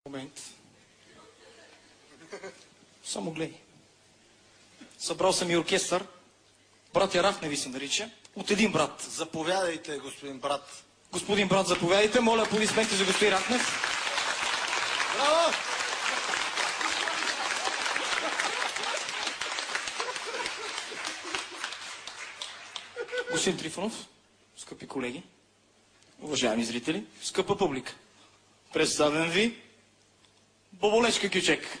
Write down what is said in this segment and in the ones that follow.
Момент. Само гледай. Събрал съм и оркестър. Братя Рафневи се нарича. От един брат. Заповядайте, господин брат. Господин брат, заповядайте. Моля, аплодисменти за господин Рафнев. Браво! Господин Трифонов, скъпи колеги, уважаеми зрители, скъпа публика, представям ви Боболечка Кючек.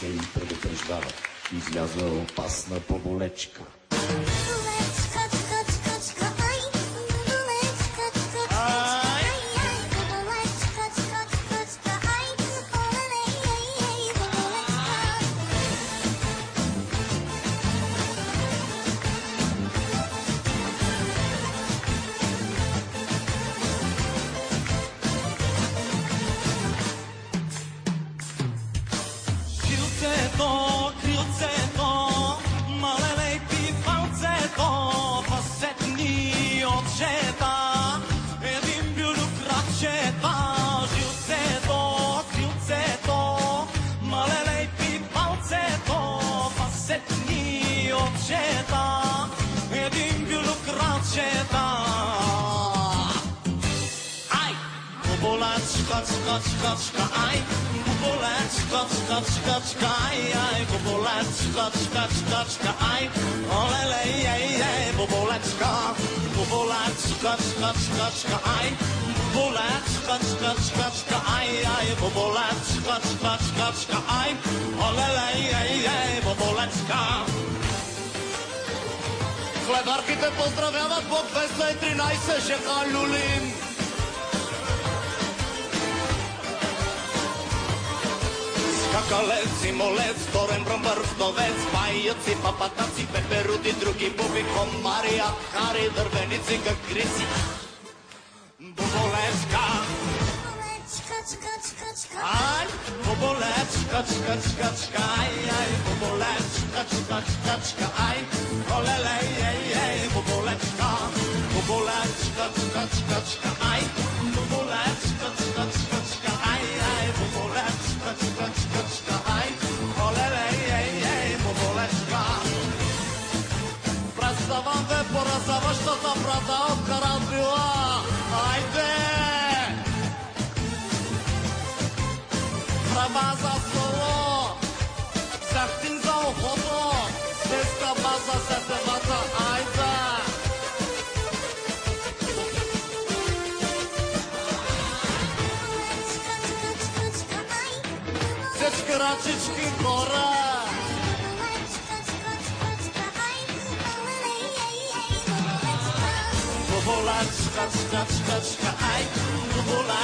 Те им предупреждава. Излязла опасна боболечка. Bobolaczka, aj, bobolaczka, aj, bobolaczka, aj, olelej, bobolaczka, aj, bobolaczka, aj, bobolaczka, aj, olelej, bobolaczka. Хлебарките поздравяват по 213 шега люлин. Скакалец, симолец, вторен бръмбър, вдовец, паяци, папатаци, пеперуди, други буби, комари, ахари, дървеници, гагриси. Боболечка. Ай, боболечка, ай, боболечка, ай, олелей, боболечка, ай, боболечка, ай, боболечка, ай, олелей, боболечка. Представам те поразаващата брата от Карамбила, айде! Права за соло, захтин за ухото, деска база сетевата, айде! Всички ръчички горе! Боболечка, ай, боболечка,